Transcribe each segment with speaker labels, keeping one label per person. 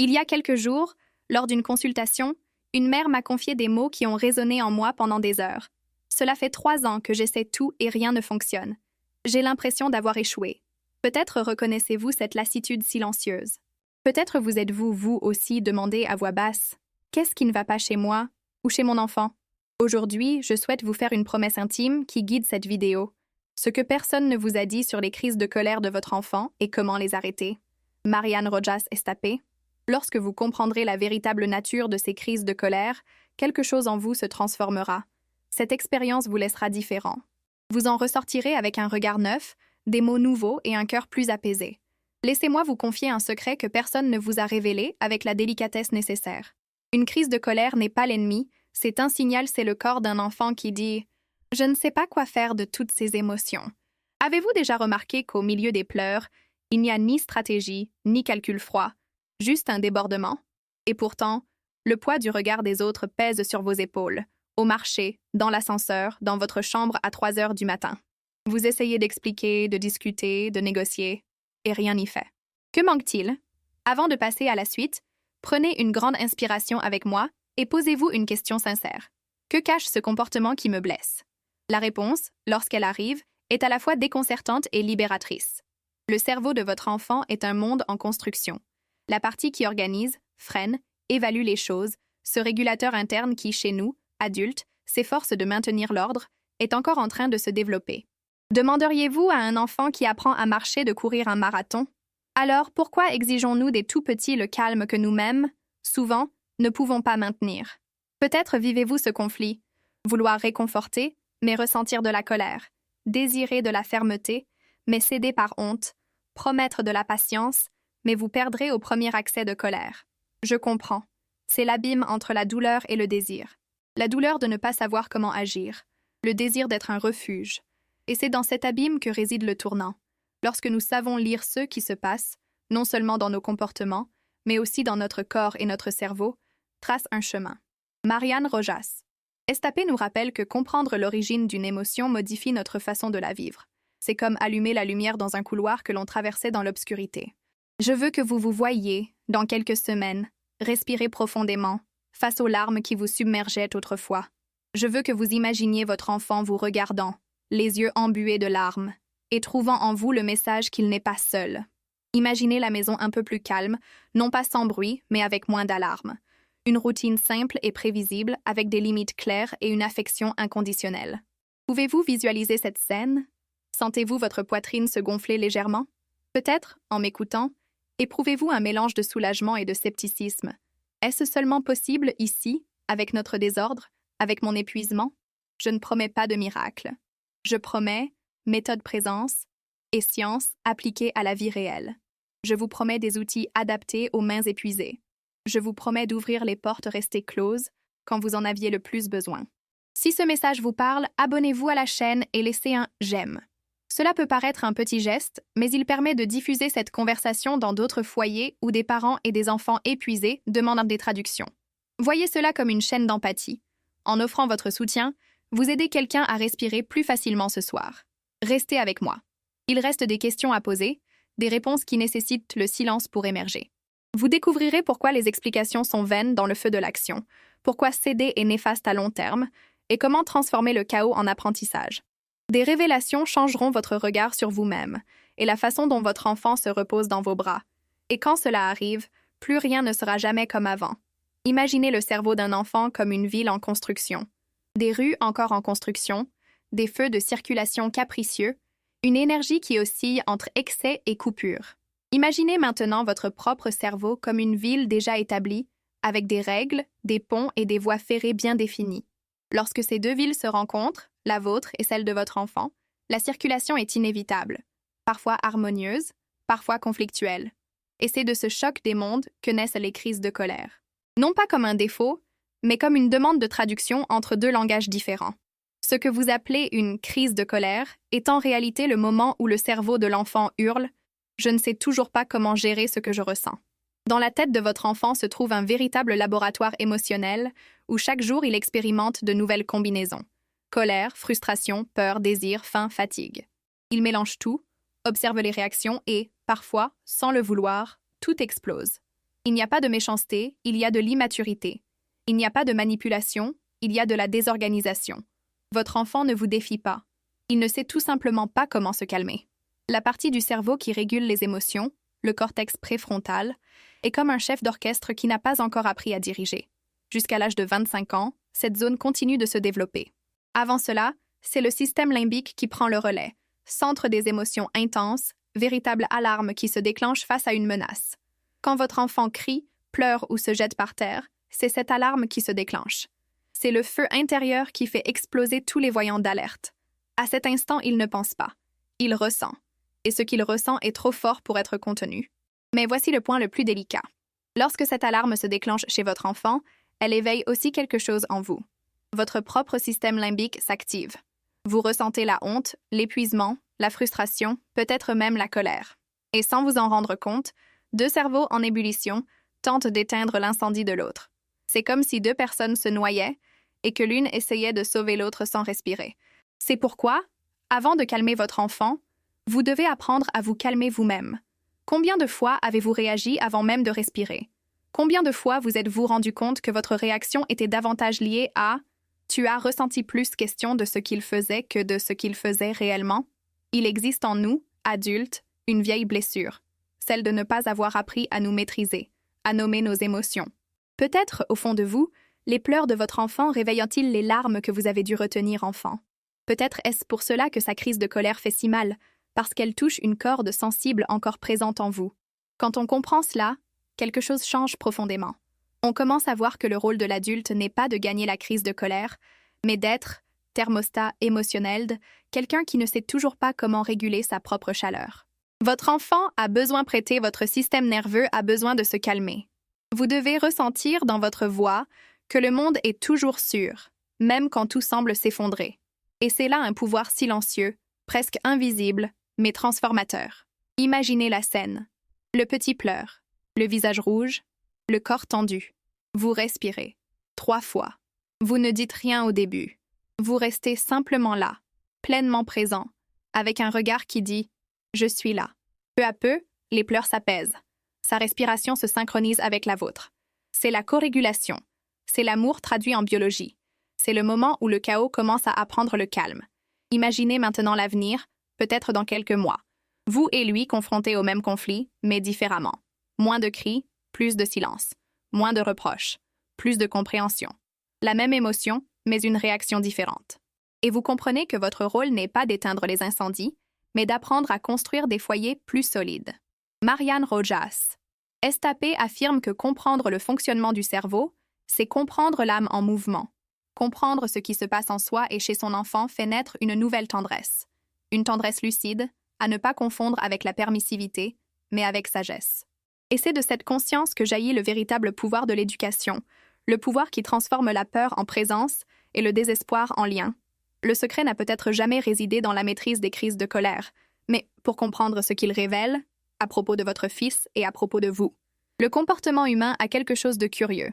Speaker 1: Il y a quelques jours, lors d'une consultation, une mère m'a confié des mots qui ont résonné en moi pendant des heures. Cela fait 3 ans que j'essaie tout et rien ne fonctionne. J'ai l'impression d'avoir échoué. Peut-être reconnaissez-vous cette lassitude silencieuse. Peut-être vous êtes-vous, vous aussi, demandé à voix basse « Qu'est-ce qui ne va pas chez moi ou chez mon enfant ?» Aujourd'hui, je souhaite vous faire une promesse intime qui guide cette vidéo. Ce que personne ne vous a dit sur les crises de colère de votre enfant et comment les arrêter. Marianne Rojas Estapé. Lorsque vous comprendrez la véritable nature de ces crises de colère, quelque chose en vous se transformera. Cette expérience vous laissera différent. Vous en ressortirez avec un regard neuf, des mots nouveaux et un cœur plus apaisé. Laissez-moi vous confier un secret que personne ne vous a révélé avec la délicatesse nécessaire. Une crise de colère n'est pas l'ennemi, c'est un signal, c'est le corps d'un enfant qui dit « Je ne sais pas quoi faire de toutes ces émotions ». Avez-vous déjà remarqué qu'au milieu des pleurs, il n'y a ni stratégie, ni calcul froid, juste un débordement? Et pourtant, le poids du regard des autres pèse sur vos épaules, au marché, dans l'ascenseur, dans votre chambre à 3 heures du matin. Vous essayez d'expliquer, de discuter, de négocier, et rien n'y fait. Que manque-t-il? Avant de passer à la suite, prenez une grande inspiration avec moi et posez-vous une question sincère. Que cache ce comportement qui me blesse? La réponse, lorsqu'elle arrive, est à la fois déconcertante et libératrice. Le cerveau de votre enfant est un monde en construction. La partie qui organise, freine, évalue les choses, ce régulateur interne qui, chez nous, adultes, s'efforce de maintenir l'ordre, est encore en train de se développer. Demanderiez-vous à un enfant qui apprend à marcher de courir un marathon? Alors, pourquoi exigeons-nous des tout-petits le calme que nous-mêmes, souvent, ne pouvons pas maintenir? Peut-être vivez-vous ce conflit, vouloir réconforter, mais ressentir de la colère, désirer de la fermeté, mais céder par honte, promettre de la patience, mais vous perdrez au premier accès de colère. Je comprends. C'est l'abîme entre la douleur et le désir. La douleur de ne pas savoir comment agir, le désir d'être un refuge. Et c'est dans cet abîme que réside le tournant. Lorsque nous savons lire ce qui se passe, non seulement dans nos comportements, mais aussi dans notre corps et notre cerveau, trace un chemin. Marianne Rojas. Estapé nous rappelle que comprendre l'origine d'une émotion modifie notre façon de la vivre. C'est comme allumer la lumière dans un couloir que l'on traversait dans l'obscurité. Je veux que vous vous voyiez, dans quelques semaines, respirer profondément, face aux larmes qui vous submergeaient autrefois. Je veux que vous imaginiez votre enfant vous regardant, les yeux embués de larmes, et trouvant en vous le message qu'il n'est pas seul. Imaginez la maison un peu plus calme, non pas sans bruit, mais avec moins d'alarmes. Une routine simple et prévisible, avec des limites claires et une affection inconditionnelle. Pouvez-vous visualiser cette scène? Sentez-vous votre poitrine se gonfler légèrement? Peut-être, en m'écoutant, éprouvez-vous un mélange de soulagement et de scepticisme. Est-ce seulement possible ici, avec notre désordre, avec mon épuisement? Je ne promets pas de miracle. Je promets méthode présence et science appliquée à la vie réelle. Je vous promets des outils adaptés aux mains épuisées. Je vous promets d'ouvrir les portes restées closes quand vous en aviez le plus besoin. Si ce message vous parle, abonnez-vous à la chaîne et laissez un « j'aime ». Cela peut paraître un petit geste, mais il permet de diffuser cette conversation dans d'autres foyers où des parents et des enfants épuisés demandent des traductions. Voyez cela comme une chaîne d'empathie. En offrant votre soutien, vous aidez quelqu'un à respirer plus facilement ce soir. Restez avec moi. Il reste des questions à poser, des réponses qui nécessitent le silence pour émerger. Vous découvrirez pourquoi les explications sont vaines dans le feu de l'action, pourquoi céder est néfaste à long terme, et comment transformer le chaos en apprentissage. Des révélations changeront votre regard sur vous-même et la façon dont votre enfant se repose dans vos bras. Et quand cela arrive, plus rien ne sera jamais comme avant. Imaginez le cerveau d'un enfant comme une ville en construction. Des rues encore en construction, des feux de circulation capricieux, une énergie qui oscille entre excès et coupure. Imaginez maintenant votre propre cerveau comme une ville déjà établie, avec des règles, des ponts et des voies ferrées bien définies. Lorsque ces deux villes se rencontrent, la vôtre et celle de votre enfant, la circulation est inévitable, parfois harmonieuse, parfois conflictuelle. Et c'est de ce choc des mondes que naissent les crises de colère. Non pas comme un défaut, mais comme une demande de traduction entre deux langages différents. Ce que vous appelez une crise de colère est en réalité le moment où le cerveau de l'enfant hurle « Je ne sais toujours pas comment gérer ce que je ressens ». Dans la tête de votre enfant se trouve un véritable laboratoire émotionnel où chaque jour il expérimente de nouvelles combinaisons. Colère, frustration, peur, désir, faim, fatigue. Il mélange tout, observe les réactions et, parfois, sans le vouloir, tout explose. Il n'y a pas de méchanceté, il y a de l'immaturité. Il n'y a pas de manipulation, il y a de la désorganisation. Votre enfant ne vous défie pas. Il ne sait tout simplement pas comment se calmer. La partie du cerveau qui régule les émotions, le cortex préfrontal, est comme un chef d'orchestre qui n'a pas encore appris à diriger. Jusqu'à l'âge de 25 ans, cette zone continue de se développer. Avant cela, c'est le système limbique qui prend le relais, centre des émotions intenses, véritable alarme qui se déclenche face à une menace. Quand votre enfant crie, pleure ou se jette par terre, c'est cette alarme qui se déclenche. C'est le feu intérieur qui fait exploser tous les voyants d'alerte. À cet instant, il ne pense pas. Il ressent. Et ce qu'il ressent est trop fort pour être contenu. Mais voici le point le plus délicat. Lorsque cette alarme se déclenche chez votre enfant, elle éveille aussi quelque chose en vous. Votre propre système limbique s'active. Vous ressentez la honte, l'épuisement, la frustration, peut-être même la colère. Et sans vous en rendre compte, deux cerveaux en ébullition tentent d'éteindre l'incendie de l'autre. C'est comme si deux personnes se noyaient et que l'une essayait de sauver l'autre sans respirer. C'est pourquoi, avant de calmer votre enfant, vous devez apprendre à vous calmer vous-même. Combien de fois avez-vous réagi avant même de respirer? Combien de fois vous êtes-vous rendu compte que votre réaction était davantage liée à « tu as ressenti plus question de ce qu'il faisait que de ce qu'il faisait réellement » ? Il existe en nous, adultes, une vieille blessure, celle de ne pas avoir appris à nous maîtriser, à nommer nos émotions. Peut-être, au fond de vous, les pleurs de votre enfant réveillent-ils les larmes que vous avez dû retenir enfant. Peut-être est-ce pour cela que sa crise de colère fait si mal, parce qu'elle touche une corde sensible encore présente en vous. Quand on comprend cela, quelque chose change profondément. On commence à voir que le rôle de l'adulte n'est pas de gagner la crise de colère, mais d'être, thermostat émotionnel, quelqu'un qui ne sait toujours pas comment réguler sa propre chaleur. Votre enfant a besoin prêter, votre système nerveux a besoin de se calmer. Vous devez ressentir dans votre voix que le monde est toujours sûr, même quand tout semble s'effondrer. Et c'est là un pouvoir silencieux, presque invisible, mais transformateur. Imaginez la scène. Le petit pleure, le visage rouge, le corps tendu. Vous respirez. 3 fois. Vous ne dites rien au début. Vous restez simplement là, pleinement présent, avec un regard qui dit « Je suis là ». Peu à peu, les pleurs s'apaisent. Sa respiration se synchronise avec la vôtre. C'est la corégulation. C'est l'amour traduit en biologie. C'est le moment où le chaos commence à apprendre le calme. Imaginez maintenant l'avenir, peut-être dans quelques mois. Vous et lui confrontés au même conflit, mais différemment. Moins de cris, plus de silence. Moins de reproches, plus de compréhension. La même émotion, mais une réaction différente. Et vous comprenez que votre rôle n'est pas d'éteindre les incendies, mais d'apprendre à construire des foyers plus solides. Marianne Rojas. Estapé affirme que comprendre le fonctionnement du cerveau, c'est comprendre l'âme en mouvement. Comprendre ce qui se passe en soi et chez son enfant fait naître une nouvelle tendresse. Une tendresse lucide, à ne pas confondre avec la permissivité, mais avec sagesse. Et c'est de cette conscience que jaillit le véritable pouvoir de l'éducation, le pouvoir qui transforme la peur en présence et le désespoir en lien. Le secret n'a peut-être jamais résidé dans la maîtrise des crises de colère, mais pour comprendre ce qu'il révèle, à propos de votre fils et à propos de vous. Le comportement humain a quelque chose de curieux.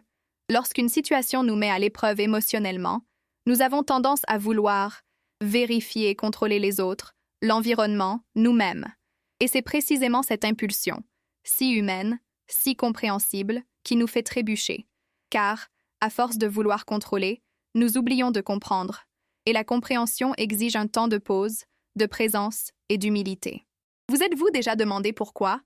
Speaker 1: Lorsqu'une situation nous met à l'épreuve émotionnellement, nous avons tendance à vouloir vérifier et contrôler les autres, l'environnement, nous-mêmes. Et c'est précisément cette impulsion, si humaine, si compréhensible, qui nous fait trébucher. Car, à force de vouloir contrôler, nous oublions de comprendre. Et la compréhension exige un temps de pause, de présence et d'humilité. Vous êtes-vous déjà demandé pourquoi,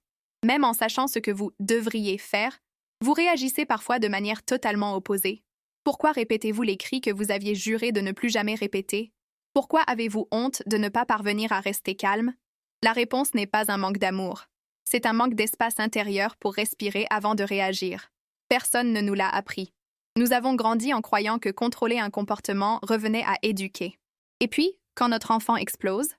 Speaker 1: même en sachant ce que vous devriez faire, vous réagissez parfois de manière totalement opposée? Pourquoi répétez-vous les cris que vous aviez juré de ne plus jamais répéter? Pourquoi avez-vous honte de ne pas parvenir à rester calme? La réponse n'est pas un manque d'amour. C'est un manque d'espace intérieur pour respirer avant de réagir. Personne ne nous l'a appris. Nous avons grandi en croyant que contrôler un comportement revenait à éduquer. Et puis, quand notre enfant explose,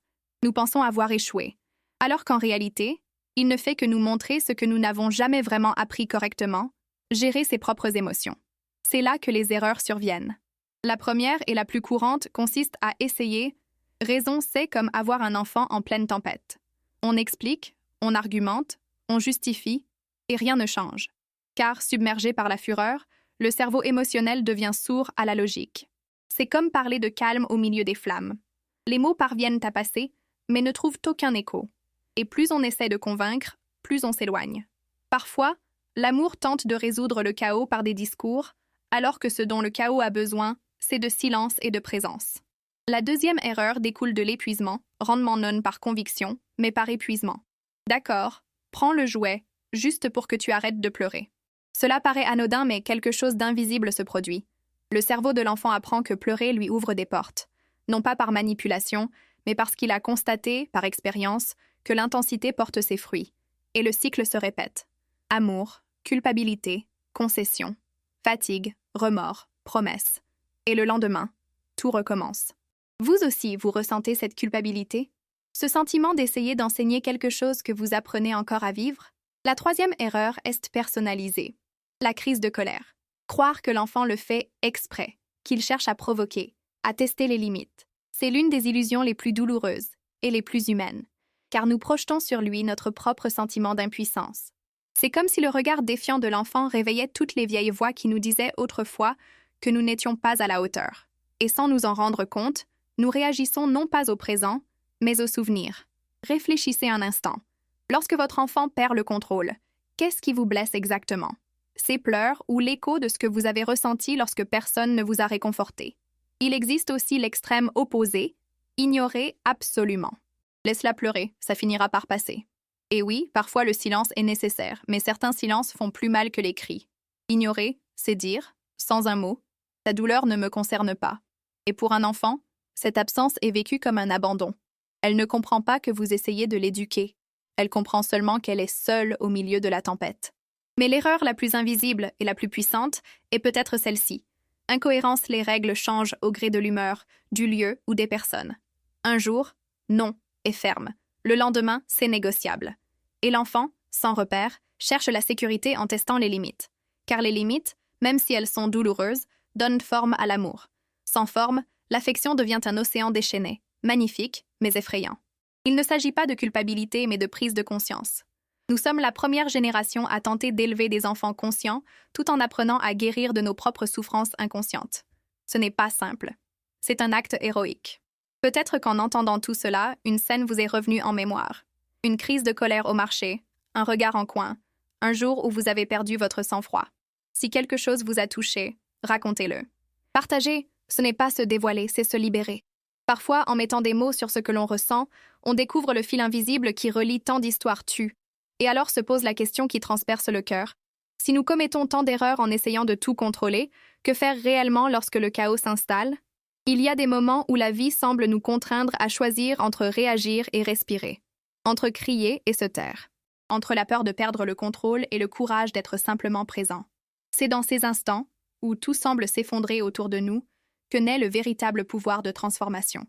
Speaker 1: nous pensons avoir échoué. Alors qu'en réalité, il ne fait que nous montrer ce que nous n'avons jamais vraiment appris correctement, gérer ses propres émotions. C'est là que les erreurs surviennent. La première et la plus courante consiste à essayer « raison c'est comme avoir un enfant en pleine tempête ». On explique, on argumente, on justifie, et rien ne change. Car, submergé par la fureur, le cerveau émotionnel devient sourd à la logique. C'est comme parler de calme au milieu des flammes. Les mots parviennent à passer, mais ne trouvent aucun écho. Et plus on essaie de convaincre, plus on s'éloigne. Parfois, L'amour tente de résoudre le chaos par des discours, alors que ce dont le chaos a besoin, c'est de silence et de présence. La deuxième erreur découle de l'épuisement, rendement non par conviction, mais par épuisement. D'accord, prends le jouet, juste pour que tu arrêtes de pleurer. Cela paraît anodin, mais quelque chose d'invisible se produit. Le cerveau de l'enfant apprend que pleurer lui ouvre des portes, non pas par manipulation, mais parce qu'il a constaté, par expérience, que l'intensité porte ses fruits. Et le cycle se répète. Amour, culpabilité, concession, fatigue, remords, promesses. Et le lendemain, tout recommence. Vous aussi, vous ressentez cette culpabilité? Ce sentiment d'essayer d'enseigner quelque chose que vous apprenez encore à vivre? La troisième erreur est personnalisée. La crise de colère. Croire que l'enfant le fait exprès, qu'il cherche à provoquer, à tester les limites. C'est l'une des illusions les plus douloureuses et les plus humaines, car nous projetons sur lui notre propre sentiment d'impuissance. C'est comme si le regard défiant de l'enfant réveillait toutes les vieilles voix qui nous disaient autrefois que nous n'étions pas à la hauteur. Et sans nous en rendre compte, nous réagissons non pas au présent, mais au souvenir. Réfléchissez un instant. Lorsque votre enfant perd le contrôle, qu'est-ce qui vous blesse exactement? Ses pleurs ou l'écho de ce que vous avez ressenti lorsque personne ne vous a réconforté. Il existe aussi l'extrême opposé, ignorer absolument. Laisse-la pleurer, ça finira par passer. Et oui, parfois le silence est nécessaire, mais certains silences font plus mal que les cris. Ignorer, c'est dire, sans un mot, ta douleur ne me concerne pas. Et pour un enfant, cette absence est vécue comme un abandon. Elle ne comprend pas que vous essayez de l'éduquer. Elle comprend seulement qu'elle est seule au milieu de la tempête. Mais l'erreur la plus invisible et la plus puissante est peut-être celle-ci. Incohérence, les règles changent au gré de l'humeur, du lieu ou des personnes. Un jour, non est ferme. Le lendemain, c'est négociable. Et l'enfant, sans repère, cherche la sécurité en testant les limites. Car les limites, même si elles sont douloureuses, donnent forme à l'amour. Sans forme, l'affection devient un océan déchaîné, magnifique, mais effrayant. Il ne s'agit pas de culpabilité, mais de prise de conscience. Nous sommes la première génération à tenter d'élever des enfants conscients, tout en apprenant à guérir de nos propres souffrances inconscientes. Ce n'est pas simple. C'est un acte héroïque. Peut-être qu'en entendant tout cela, une scène vous est revenue en mémoire. Une crise de colère au marché, un regard en coin, un jour où vous avez perdu votre sang-froid. Si quelque chose vous a touché, racontez-le. Partager, ce n'est pas se dévoiler, c'est se libérer. Parfois, en mettant des mots sur ce que l'on ressent, on découvre le fil invisible qui relie tant d'histoires tues. Et alors se pose la question qui transperce le cœur. Si nous commettons tant d'erreurs en essayant de tout contrôler, que faire réellement lorsque le chaos s'installe? Il y a des moments où la vie semble nous contraindre à choisir entre réagir et respirer, entre crier et se taire, entre la peur de perdre le contrôle et le courage d'être simplement présent. C'est dans ces instants, où tout semble s'effondrer autour de nous, que naît le véritable pouvoir de transformation.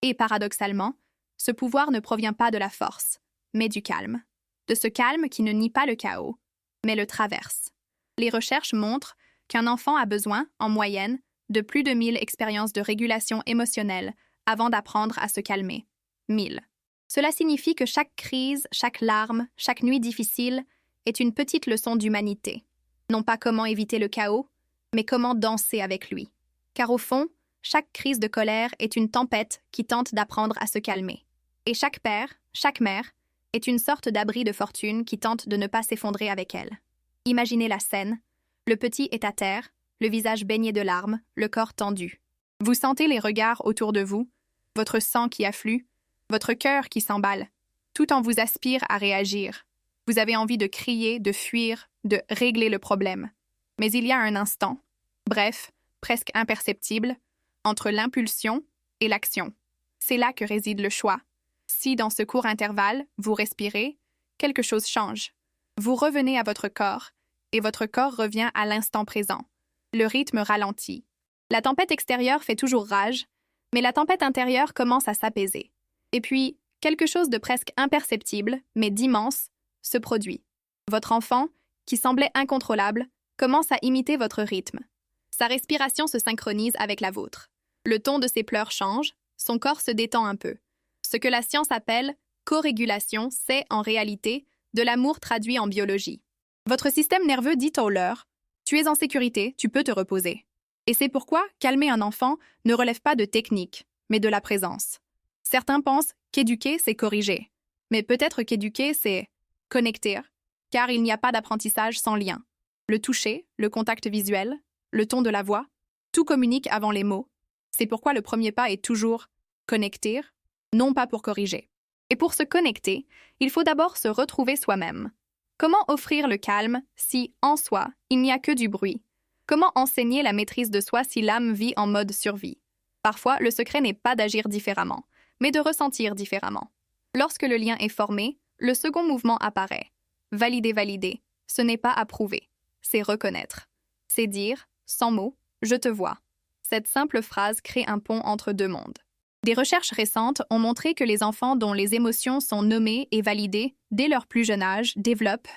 Speaker 1: Et paradoxalement, ce pouvoir ne provient pas de la force, mais du calme. De ce calme qui ne nie pas le chaos, mais le traverse. Les recherches montrent qu'un enfant a besoin, en moyenne, de plus de 1000 expériences de régulation émotionnelle avant d'apprendre à se calmer. 1000. Cela signifie que chaque crise, chaque larme, chaque nuit difficile est une petite leçon d'humanité. Non pas comment éviter le chaos, mais comment danser avec lui. Car au fond, chaque crise de colère est une tempête qui tente d'apprendre à se calmer. Et chaque père, chaque mère, est une sorte d'abri de fortune qui tente de ne pas s'effondrer avec elle. Imaginez la scène. Le petit est à terre, le visage baigné de larmes, le corps tendu. Vous sentez les regards autour de vous, votre sang qui afflue, votre cœur qui s'emballe. Tout en vous aspire à réagir. Vous avez envie de crier, de fuir, de régler le problème. Mais il y a un instant, bref, presque imperceptible, entre l'impulsion et l'action. C'est là que réside le choix. Si, dans ce court intervalle, vous respirez, quelque chose change. Vous revenez à votre corps, et votre corps revient à l'instant présent. Le rythme ralentit. La tempête extérieure fait toujours rage, mais la tempête intérieure commence à s'apaiser. Et puis, quelque chose de presque imperceptible, mais d'immense, se produit. Votre enfant, qui semblait incontrôlable, commence à imiter votre rythme. Sa respiration se synchronise avec la vôtre. Le ton de ses pleurs change, son corps se détend un peu. Ce que la science appelle co-régulation, c'est, en réalité, de l'amour traduit en biologie. Votre système nerveux dit au leur « Tu es en sécurité, tu peux te reposer ». Et c'est pourquoi calmer un enfant ne relève pas de technique, mais de la présence. Certains pensent qu'éduquer, c'est corriger. Mais peut-être qu'éduquer, c'est connecter, car il n'y a pas d'apprentissage sans lien. Le toucher, le contact visuel, le ton de la voix, tout communique avant les mots. C'est pourquoi le premier pas est toujours connecter, non pas pour corriger. Et pour se connecter, il faut d'abord se retrouver soi-même. Comment offrir le calme si, en soi, il n'y a que du bruit? Comment enseigner la maîtrise de soi si l'âme vit en mode survie? Parfois, le secret n'est pas d'agir différemment, mais de ressentir différemment. Lorsque le lien est formé, le second mouvement apparaît. Valider, ce n'est pas approuver, c'est reconnaître. C'est dire, sans mots, je te vois. Cette simple phrase crée un pont entre deux mondes. Des recherches récentes ont montré que les enfants dont les émotions sont nommées et validées dès leur plus jeune âge développent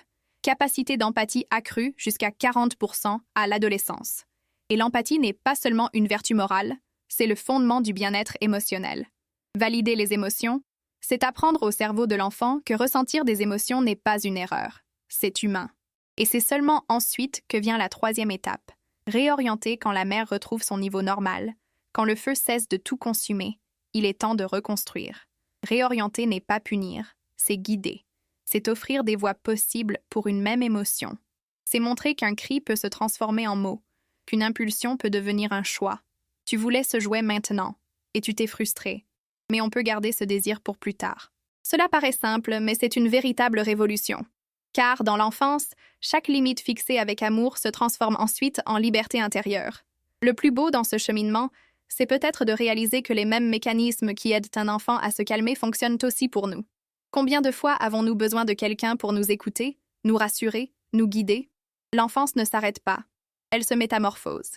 Speaker 1: capacité d'empathie accrue jusqu'à 40% à l'adolescence. Et l'empathie n'est pas seulement une vertu morale, c'est le fondement du bien-être émotionnel. Valider les émotions, c'est apprendre au cerveau de l'enfant que ressentir des émotions n'est pas une erreur, c'est humain. Et c'est seulement ensuite que vient la troisième étape, réorienter quand la mère retrouve son niveau normal, quand le feu cesse de tout consumer. Il est temps de reconstruire. Réorienter n'est pas punir, c'est guider. C'est offrir des voies possibles pour une même émotion. C'est montrer qu'un cri peut se transformer en mots, qu'une impulsion peut devenir un choix. Tu voulais ce jouet maintenant, et tu t'es frustré. Mais on peut garder ce désir pour plus tard. Cela paraît simple, mais c'est une véritable révolution. Car, dans l'enfance, chaque limite fixée avec amour se transforme ensuite en liberté intérieure. Le plus beau dans ce cheminement, c'est peut-être de réaliser que les mêmes mécanismes qui aident un enfant à se calmer fonctionnent aussi pour nous. Combien de fois avons-nous besoin de quelqu'un pour nous écouter, nous rassurer, nous guider? L'enfance ne s'arrête pas. Elle se métamorphose.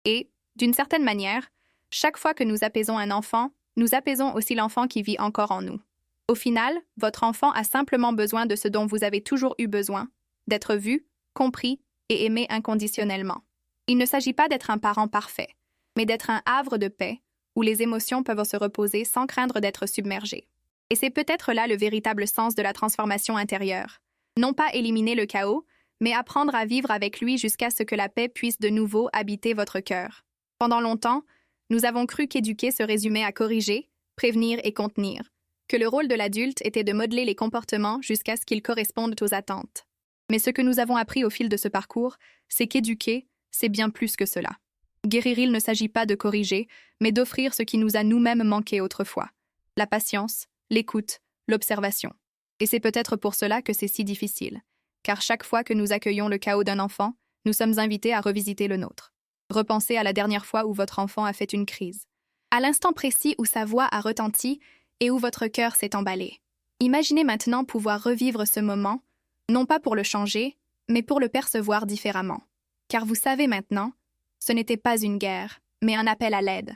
Speaker 1: Et, d'une certaine manière, chaque fois que nous apaisons un enfant, nous apaisons aussi l'enfant qui vit encore en nous. Au final, votre enfant a simplement besoin de ce dont vous avez toujours eu besoin, d'être vu, compris et aimé inconditionnellement. Il ne s'agit pas d'être un parent parfait, mais d'être un havre de paix où les émotions peuvent se reposer sans craindre d'être submergées. Et c'est peut-être là le véritable sens de la transformation intérieure. Non pas éliminer le chaos, mais apprendre à vivre avec lui jusqu'à ce que la paix puisse de nouveau habiter votre cœur. Pendant longtemps, nous avons cru qu'éduquer se résumait à corriger, prévenir et contenir, que le rôle de l'adulte était de modeler les comportements jusqu'à ce qu'ils correspondent aux attentes. Mais ce que nous avons appris au fil de ce parcours, c'est qu'éduquer, c'est bien plus que cela. Guérir, il ne s'agit pas de corriger, mais d'offrir ce qui nous a nous-mêmes manqué autrefois. La patience, l'écoute, l'observation. Et c'est peut-être pour cela que c'est si difficile, car chaque fois que nous accueillons le chaos d'un enfant, nous sommes invités à revisiter le nôtre. Repensez à la dernière fois où votre enfant a fait une crise, à l'instant précis où sa voix a retenti et où votre cœur s'est emballé. Imaginez maintenant pouvoir revivre ce moment, non pas pour le changer, mais pour le percevoir différemment. Car vous savez maintenant, ce n'était pas une guerre, mais un appel à l'aide.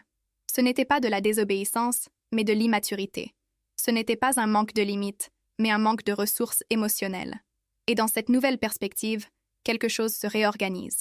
Speaker 1: Ce n'était pas de la désobéissance, mais de l'immaturité. Ce n'était pas un manque de limites, mais un manque de ressources émotionnelles. Et dans cette nouvelle perspective, quelque chose se réorganise.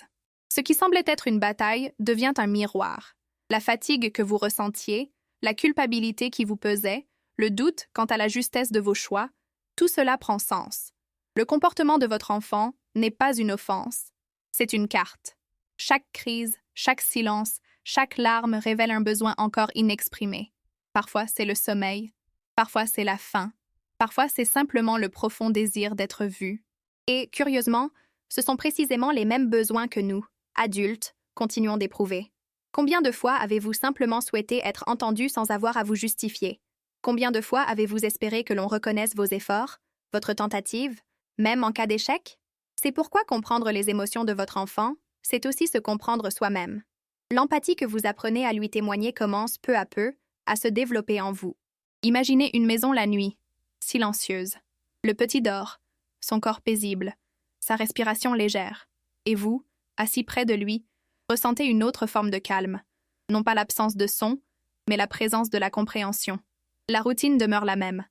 Speaker 1: Ce qui semblait être une bataille devient un miroir. La fatigue que vous ressentiez, la culpabilité qui vous pesait, le doute quant à la justesse de vos choix, tout cela prend sens. Le comportement de votre enfant n'est pas une offense, c'est une carte. Chaque crise, chaque silence, chaque larme révèle un besoin encore inexprimé. Parfois, c'est le sommeil, parfois, c'est la faim, parfois, c'est simplement le profond désir d'être vu. Et, curieusement, ce sont précisément les mêmes besoins que nous, adultes, continuons d'éprouver. Combien de fois avez-vous simplement souhaité être entendu sans avoir à vous justifier? Combien de fois avez-vous espéré que l'on reconnaisse vos efforts, votre tentative, même en cas d'échec? C'est pourquoi comprendre les émotions de votre enfant, c'est aussi se comprendre soi-même. L'empathie que vous apprenez à lui témoigner commence peu à peu à se développer en vous. Imaginez une maison la nuit, silencieuse. Le petit dort, son corps paisible, sa respiration légère. Et vous, assis près de lui, ressentez une autre forme de calme. Non pas l'absence de son, mais la présence de la compréhension. La routine demeure la même.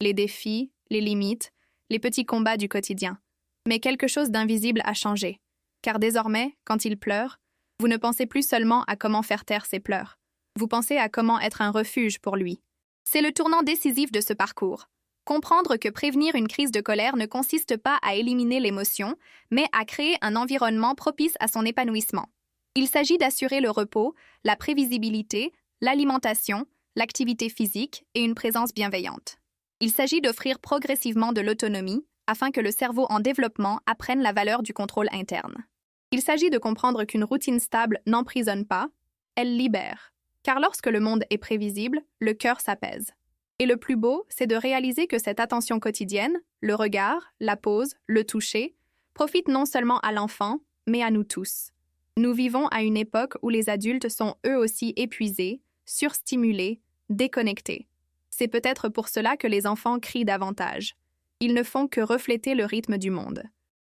Speaker 1: Les défis, les limites, les petits combats du quotidien. Mais quelque chose d'invisible a changé. Car désormais, quand il pleure, vous ne pensez plus seulement à comment faire taire ses pleurs. Vous pensez à comment être un refuge pour lui. C'est le tournant décisif de ce parcours. Comprendre que prévenir une crise de colère ne consiste pas à éliminer l'émotion, mais à créer un environnement propice à son épanouissement. Il s'agit d'assurer le repos, la prévisibilité, l'alimentation, l'activité physique et une présence bienveillante. Il s'agit d'offrir progressivement de l'autonomie, afin que le cerveau en développement apprenne la valeur du contrôle interne. Il s'agit de comprendre qu'une routine stable n'emprisonne pas, elle libère. Car lorsque le monde est prévisible, le cœur s'apaise. Et le plus beau, c'est de réaliser que cette attention quotidienne, le regard, la pause, le toucher, profite non seulement à l'enfant, mais à nous tous. Nous vivons à une époque où les adultes sont eux aussi épuisés, surstimulés, déconnectés. C'est peut-être pour cela que les enfants crient davantage. Ils ne font que refléter le rythme du monde.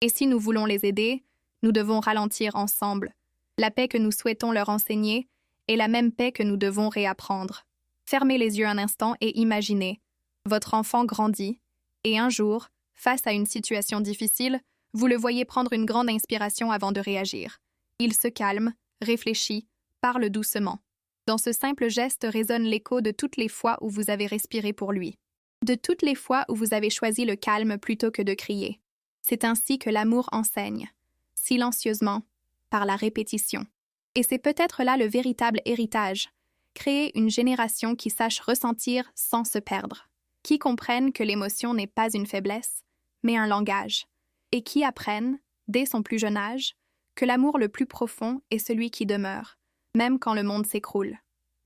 Speaker 1: Et si nous voulons les aider, nous devons ralentir ensemble. La paix que nous souhaitons leur enseigner est la même paix que nous devons réapprendre. Fermez les yeux un instant et imaginez. Votre enfant grandit, et un jour, face à une situation difficile, vous le voyez prendre une grande inspiration avant de réagir. Il se calme, réfléchit, parle doucement. Dans ce simple geste résonne l'écho de toutes les fois où vous avez respiré pour lui, de toutes les fois où vous avez choisi le calme plutôt que de crier. C'est ainsi que l'amour enseigne, silencieusement, par la répétition. Et c'est peut-être là le véritable héritage, créer une génération qui sache ressentir sans se perdre, qui comprenne que l'émotion n'est pas une faiblesse, mais un langage, et qui apprenne, dès son plus jeune âge, que l'amour le plus profond est celui qui demeure, même quand le monde s'écroule.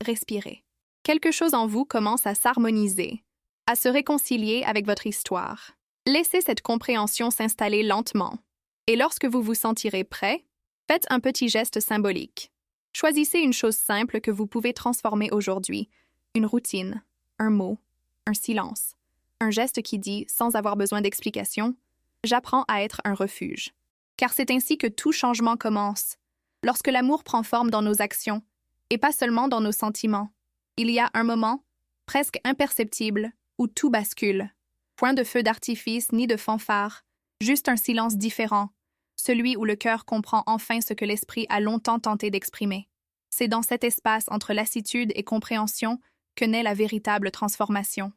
Speaker 1: Respirez. Quelque chose en vous commence à s'harmoniser, à se réconcilier avec votre histoire. Laissez cette compréhension s'installer lentement. Et lorsque vous vous sentirez prêt, faites un petit geste symbolique. Choisissez une chose simple que vous pouvez transformer aujourd'hui, une routine, un mot, un silence, un geste qui dit, sans avoir besoin d'explication, « J'apprends à être un refuge ». Car c'est ainsi que tout changement commence, lorsque l'amour prend forme dans nos actions, et pas seulement dans nos sentiments. Il y a un moment, presque imperceptible, où tout bascule. Point de feu d'artifice ni de fanfare, juste un silence différent, celui où le cœur comprend enfin ce que l'esprit a longtemps tenté d'exprimer. C'est dans cet espace entre lassitude et compréhension que naît la véritable transformation.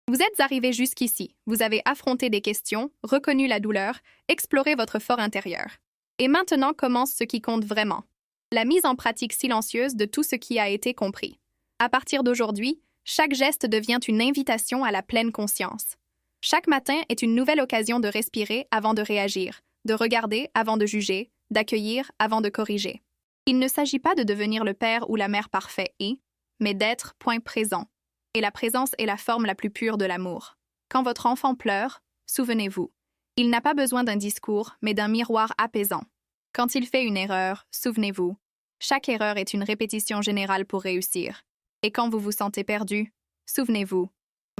Speaker 1: Vous êtes arrivé jusqu'ici, vous avez affronté des questions, reconnu la douleur, exploré votre fort intérieur. Et maintenant commence ce qui compte vraiment, la mise en pratique silencieuse de tout ce qui a été compris. À partir d'aujourd'hui, chaque geste devient une invitation à la pleine conscience. Chaque matin est une nouvelle occasion de respirer avant de réagir, de regarder avant de juger, d'accueillir avant de corriger. Il ne s'agit pas de devenir le père ou la mère parfait mais d'être point présent. Et la présence est la forme la plus pure de l'amour. Quand votre enfant pleure, souvenez-vous, il n'a pas besoin d'un discours, mais d'un miroir apaisant. Quand il fait une erreur, souvenez-vous, chaque erreur est une répétition générale pour réussir. Et quand vous vous sentez perdu, souvenez-vous,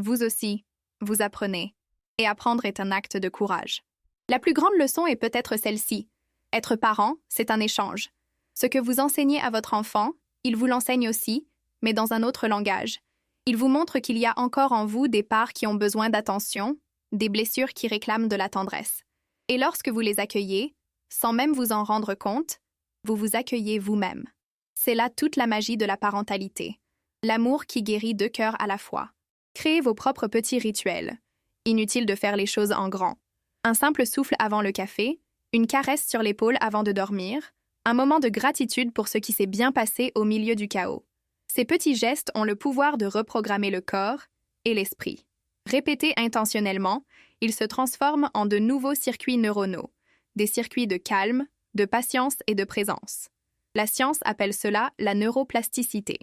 Speaker 1: vous aussi, vous apprenez. Et apprendre est un acte de courage. La plus grande leçon est peut-être celle-ci. Être parent, c'est un échange. Ce que vous enseignez à votre enfant, il vous l'enseigne aussi, mais dans un autre langage. Il vous montre qu'il y a encore en vous des parts qui ont besoin d'attention, des blessures qui réclament de la tendresse. Et lorsque vous les accueillez, sans même vous en rendre compte, vous vous accueillez vous-même. C'est là toute la magie de la parentalité. L'amour qui guérit deux cœurs à la fois. Créez vos propres petits rituels. Inutile de faire les choses en grand. Un simple souffle avant le café, une caresse sur l'épaule avant de dormir, un moment de gratitude pour ce qui s'est bien passé au milieu du chaos. Ces petits gestes ont le pouvoir de reprogrammer le corps et l'esprit. Répétés intentionnellement, ils se transforment en de nouveaux circuits neuronaux, des circuits de calme, de patience et de présence. La science appelle cela la neuroplasticité.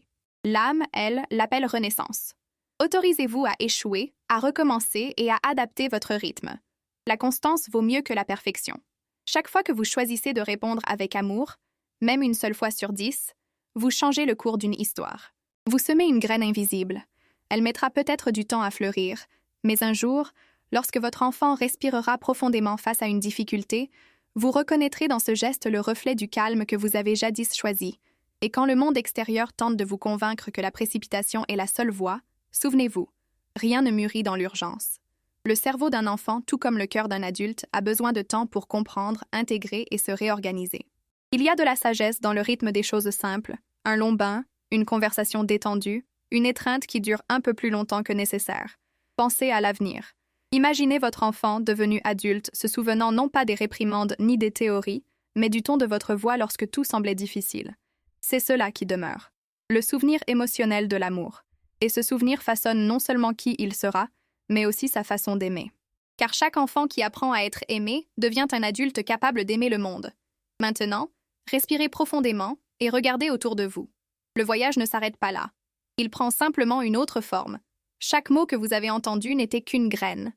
Speaker 1: L'âme, elle, l'appelle renaissance. Autorisez-vous à échouer, à recommencer et à adapter votre rythme. La constance vaut mieux que la perfection. Chaque fois que vous choisissez de répondre avec amour, même une seule fois sur 10, vous changez le cours d'une histoire. Vous semez une graine invisible. Elle mettra peut-être du temps à fleurir, mais un jour, lorsque votre enfant respirera profondément face à une difficulté, vous reconnaîtrez dans ce geste le reflet du calme que vous avez jadis choisi. Et quand le monde extérieur tente de vous convaincre que la précipitation est la seule voie, souvenez-vous, rien ne mûrit dans l'urgence. Le cerveau d'un enfant, tout comme le cœur d'un adulte, a besoin de temps pour comprendre, intégrer et se réorganiser. Il y a de la sagesse dans le rythme des choses simples, un long bain, une conversation détendue, une étreinte qui dure un peu plus longtemps que nécessaire. Pensez à l'avenir. Imaginez votre enfant devenu adulte se souvenant non pas des réprimandes ni des théories, mais du ton de votre voix lorsque tout semblait difficile. C'est cela qui demeure. Le souvenir émotionnel de l'amour. Et ce souvenir façonne non seulement qui il sera, mais aussi sa façon d'aimer. Car chaque enfant qui apprend à être aimé devient un adulte capable d'aimer le monde. Maintenant, respirez profondément et regardez autour de vous. Le voyage ne s'arrête pas là. Il prend simplement une autre forme. Chaque mot que vous avez entendu n'était qu'une graine.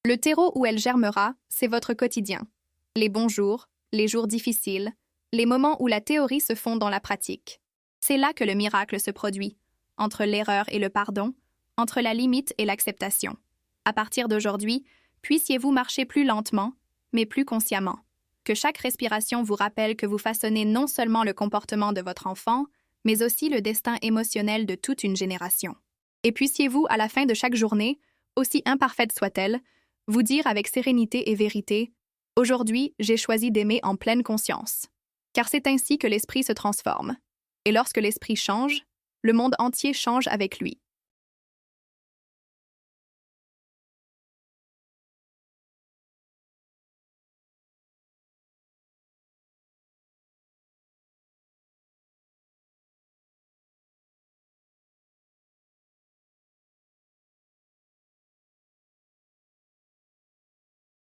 Speaker 1: Le terreau où elle germera, c'est votre quotidien. Les bons jours, les jours difficiles, les moments où la théorie se fond dans la pratique. C'est là que le miracle se produit, entre l'erreur et le pardon, entre la limite et l'acceptation. À partir d'aujourd'hui, puissiez-vous marcher plus lentement, mais plus consciemment. Que chaque respiration vous rappelle que vous façonnez non seulement le comportement de votre enfant, mais aussi le destin émotionnel de toute une génération. Et puissiez-vous, à la fin de chaque journée, aussi imparfaite soit-elle, vous dire avec sérénité et vérité « Aujourd'hui, j'ai choisi d'aimer en pleine conscience ». Car c'est ainsi que l'esprit se transforme. Et lorsque l'esprit change, le monde entier change avec lui.